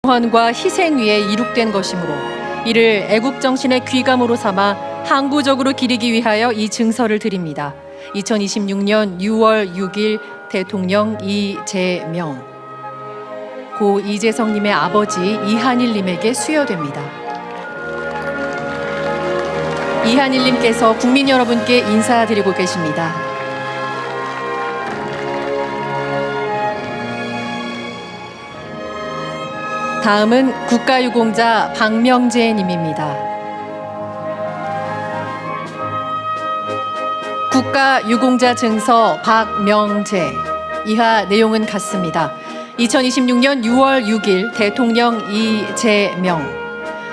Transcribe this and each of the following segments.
구원과 희생 위에 이룩된 것이므로 이를 애국 정신의 귀감으로 삼아 항구적으로 기리기 위하여 이 증서를 드립니다. 2026년 6월 6일 대통령 이재명. 고 이재성님의 아버지 이한일님에게 수여됩니다. 이한일님께서 국민 여러분께 인사드리고 계십니다. 다음은 국가유공자 박명재님입니다. 국가유공자 증서 박명재. 이하 내용은 같습니다. 2026년 6월 6일 대통령 이재명.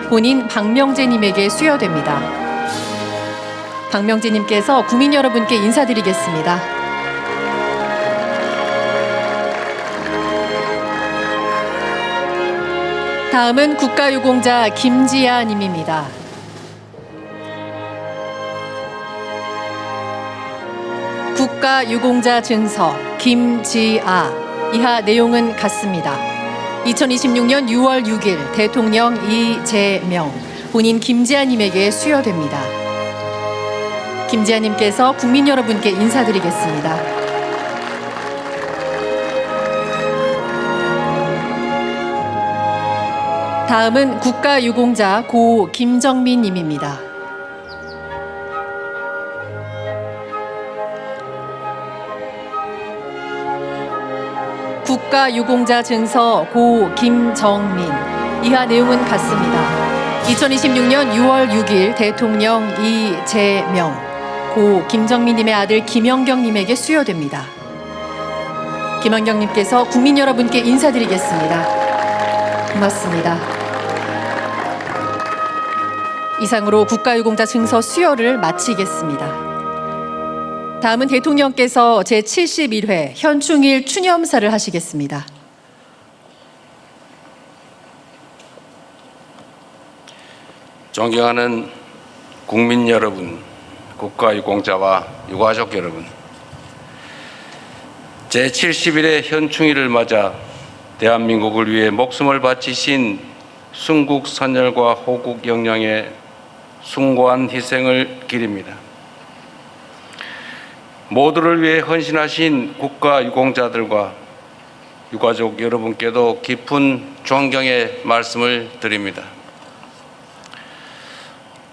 본인 박명재님에게 수여됩니다. 박명재님께서 국민 여러분께 인사드리겠습니다. 다음은 국가유공자 김지아님입니다. 국가유공자 증서 김지아. 이하 내용은 같습니다. 2026년 6월 6일 대통령 이재명. 본인 김지아님에게 수여됩니다. 김지아님께서 국민 여러분께 인사드리겠습니다. 다음은 국가유공자 고 김정민님입니다. 국가유공자 증서 고 김정민. 이하 내용은 같습니다. 2026년 6월 6일 대통령 이재명. 고 김정민님의 아들 김영경님에게 수여됩니다. 김영경님께서 국민 여러분께 인사드리겠습니다. 고맙습니다. 이상으로 국가유공자 증서 수여를 마치겠습니다. 다음은 대통령께서 제71회 현충일 추념사를 하시겠습니다. 존경하는 국민 여러분, 국가유공자와 유가족 여러분, 제71회 현충일을 맞아 대한민국을 위해 목숨을 바치신 순국 선열과 호국 영령의 숭고한 희생을 기립니다. 모두를 위해 헌신하신 국가유공자들과 유가족 여러분께도 깊은 존경의 말씀을 드립니다.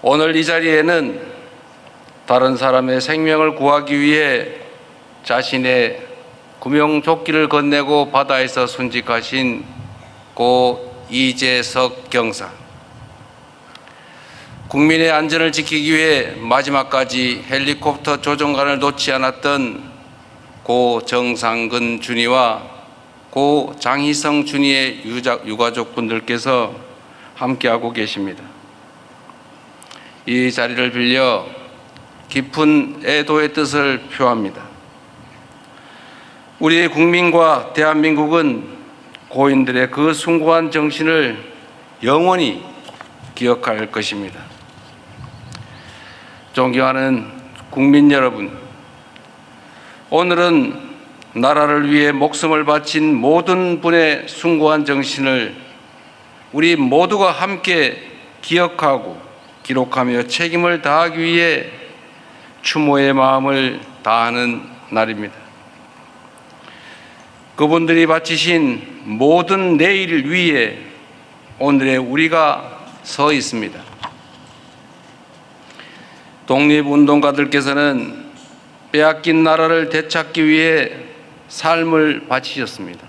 오늘 이 자리에는 다른 사람의 생명을 구하기 위해 자신의 구명조끼를 건네고 바다에서 순직하신 고 이재석 경사, 국민의 안전을 지키기 위해 마지막까지 헬리콥터 조종관을 놓지 않았던 고 정상근 준이와 고 장희성 준이의 유가족분들께서 함께하고 계십니다. 이 자리를 빌려 깊은 애도의 뜻을 표합니다. 우리의 국민과 대한민국은 고인들의 그 숭고한 정신을 영원히 기억할 것입니다. 존경하는 국민 여러분, 오늘은 나라를 위해 목숨을 바친 모든 분의 숭고한 정신을 우리 모두가 함께 기억하고 기록하며 책임을 다하기 위해 추모의 마음을 다하는 날입니다. 그분들이 바치신 모든 내일 위에 오늘의 우리가 서 있습니다. 독립운동가들께서는 빼앗긴 나라를 되찾기 위해 삶을 바치셨습니다.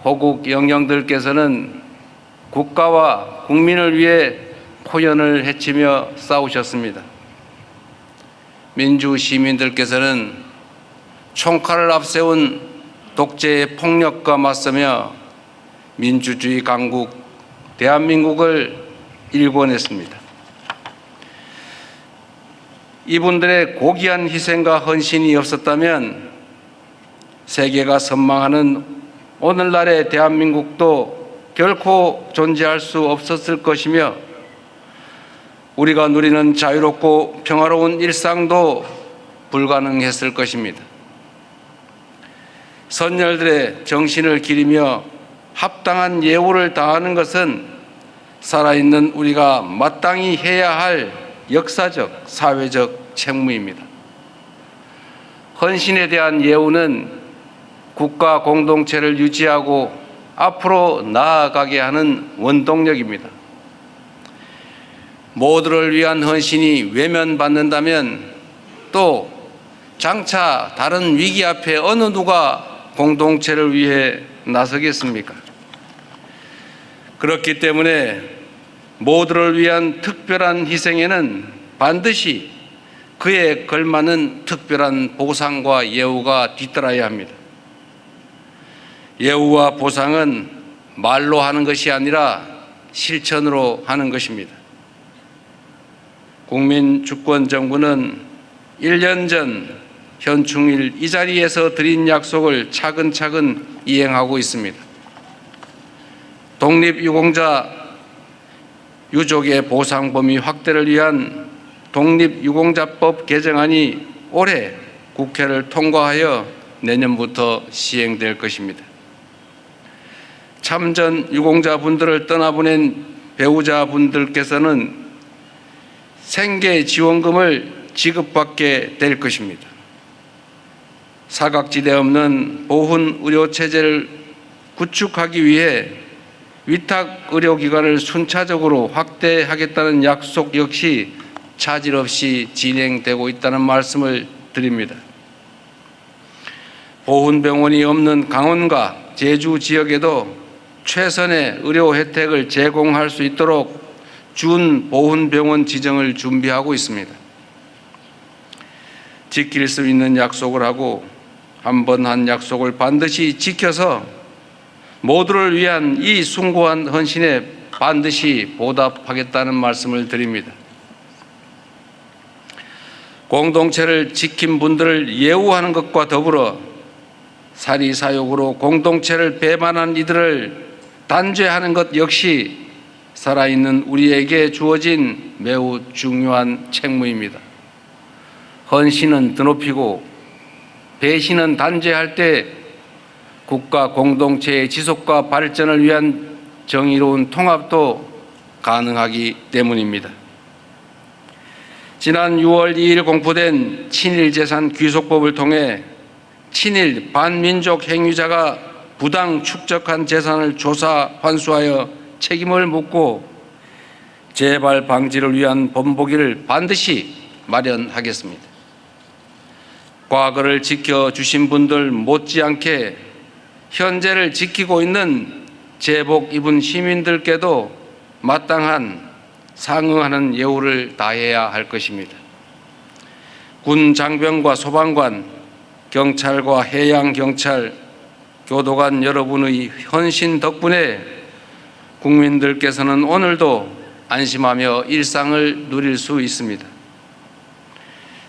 호국 영령들께서는 국가와 국민을 위해 포연을 헤치며 싸우셨습니다. 민주 시민들께서는 총칼을 앞세운 독재의 폭력과 맞서며 민주주의 강국 대한민국을 일궈냈습니다. 이분들의 고귀한 희생과 헌신이 없었다면 세계가 선망하는 오늘날의 대한민국도 결코 존재할 수 없었을 것이며 우리가 누리는 자유롭고 평화로운 일상도 불가능했을 것입니다. 선열들의 정신을 기리며 합당한 예우를 다하는 것은 살아있는 우리가 마땅히 해야 할 역사적, 사회적 책무입니다. 헌신에 대한 예우는 국가 공동체를 유지하고 앞으로 나아가게 하는 원동력입니다. 모두를 위한 헌신이 외면받는다면 또 장차 다른 위기 앞에 어느 누가 공동체를 위해 나서겠습니까? 그렇기 때문에 모두를 위한 특별한 희생에는 반드시 그에 걸맞는 특별한 보상과 예우가 뒤따라야 합니다. 예우와 보상은 말로 하는 것이 아니라 실천으로 하는 것입니다. 국민주권정부는 1년 전 현충일 이 자리에서 드린 약속을 차근차근 이행하고 있습니다. 독립유공자 유족의 보상 범위 확대를 위한 독립유공자법 개정안이 올해 국회를 통과하여 내년부터 시행될 것입니다. 참전 유공자분들을 떠나보낸 배우자분들께서는 생계지원금을 지급받게 될 것입니다. 사각지대 없는 보훈 의료체제를 구축하기 위해 위탁의료기관을 순차적으로 확대하겠다는 약속 역시 차질 없이 진행되고 있다는 말씀을 드립니다. 보훈병원이 없는 강원과 제주 지역에도 최선의 의료 혜택을 제공할 수 있도록 준보훈병원 지정을 준비하고 있습니다. 지킬 수 있는 약속을 하고 한 번 한 약속을 반드시 지켜서 모두를 위한 이 숭고한 헌신에 반드시 보답하겠다는 말씀을 드립니다. 공동체를 지킨 분들을 예우하는 것과 더불어 사리사욕으로 공동체를 배반한 이들을 단죄하는 것 역시 살아있는 우리에게 주어진 매우 중요한 책무입니다. 헌신은 드높이고 배신은 단죄할 때 국가 공동체의 지속과 발전을 위한 정의로운 통합도 가능하기 때문입니다. 지난 6월 2일 공포된 친일재산 귀속법을 통해 친일 반민족 행위자가 부당 축적한 재산을 조사 환수하여 책임을 묻고 재발 방지를 위한 본보기를 반드시 마련하겠습니다. 과거를 지켜주신 분들 못지않게 현재를 지키고 있는 제복 입은 시민들께도 마땅한 상응하는 예우를 다해야 할 것입니다. 군 장병과 소방관, 경찰과 해양경찰, 교도관 여러분의 헌신 덕분에 국민들께서는 오늘도 안심하며 일상을 누릴 수 있습니다.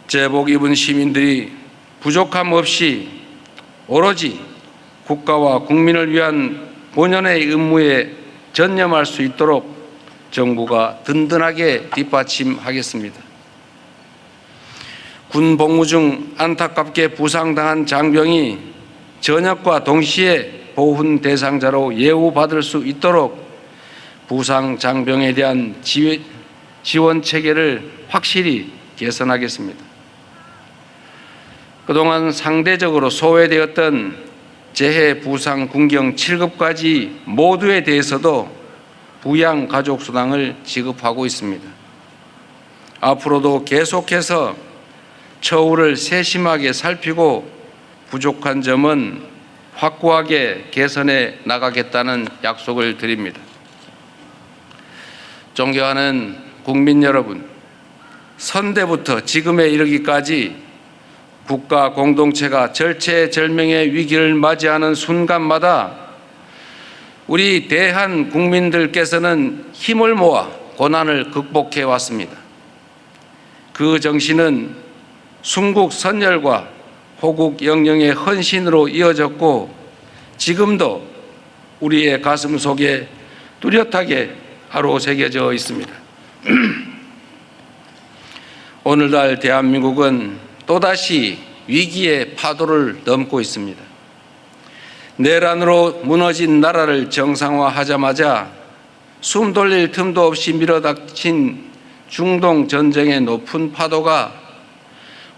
제복 입은 시민들이 부족함 없이 오로지 국가와 국민을 위한 본연의 임무에 전념할 수 있도록 정부가 든든하게 뒷받침하겠습니다. 군 복무 중 안타깝게 부상당한 장병이 전역과 동시에 보훈 대상자로 예우받을 수 있도록 부상 장병에 대한 지원 체계를 확실히 개선하겠습니다. 그동안 상대적으로 소외되었던 재해 부상 군경 7급까지 모두에 대해서도 부양 가족 수당을 지급하고 있습니다. 앞으로도 계속해서 처우를 세심하게 살피고 부족한 점은 확고하게 개선해 나가겠다는 약속을 드립니다. 존경하는 국민 여러분, 선대부터 지금에 이르기까지 국가 공동체가 절체절명의 위기를 맞이하는 순간마다 우리 대한 국민들께서는 힘을 모아 고난을 극복해 왔습니다. 그 정신은 순국 선열과 호국 영령의 헌신으로 이어졌고 지금도 우리의 가슴 속에 뚜렷하게 아로새겨져 있습니다. 오늘날 대한민국은 또다시 위기의 파도를 넘고 있습니다. 내란으로 무너진 나라를 정상화하자마자 숨 돌릴 틈도 없이 밀어닥친 중동 전쟁의 높은 파도가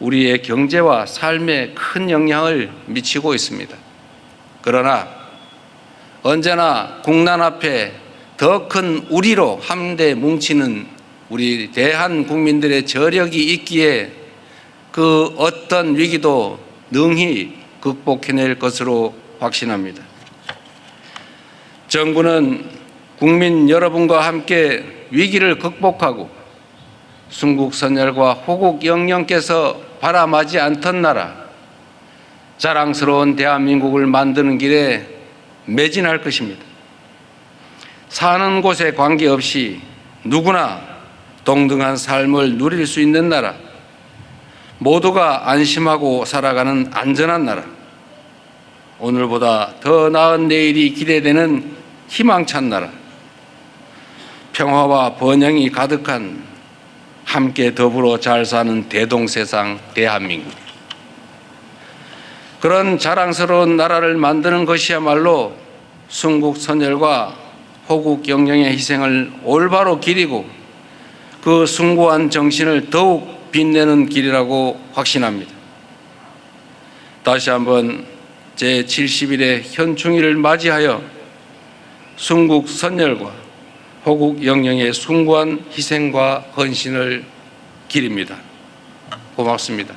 우리의 경제와 삶에 큰 영향을 미치고 있습니다. 그러나 언제나 국난 앞에 더 큰 우리로 함대 뭉치는 우리 대한 국민들의 저력이 있기에 그 어떤 위기도 능히 극복해낼 것으로 확신합니다. 정부는 국민 여러분과 함께 위기를 극복하고 순국선열과 호국 영령께서 바라마지 않던 나라, 자랑스러운 대한민국을 만드는 길에 매진할 것입니다. 사는 곳에 관계없이 누구나 동등한 삶을 누릴 수 있는 나라, 모두가 안심하고 살아가는 안전한 나라, 오늘보다 더 나은 내일이 기대되는 희망찬 나라, 평화와 번영이 가득한 함께 더불어 잘 사는 대동세상 대한민국, 그런 자랑스러운 나라를 만드는 것이야말로 순국선열과 호국 영령의 희생을 올바로 기리고 그 숭고한 정신을 더욱 빛내는 길이라고 확신합니다. 다시 한번 제70일의 현충일을 맞이하여 순국선열과 호국 영령의 숭고한 희생과 헌신을 기립니다. 고맙습니다.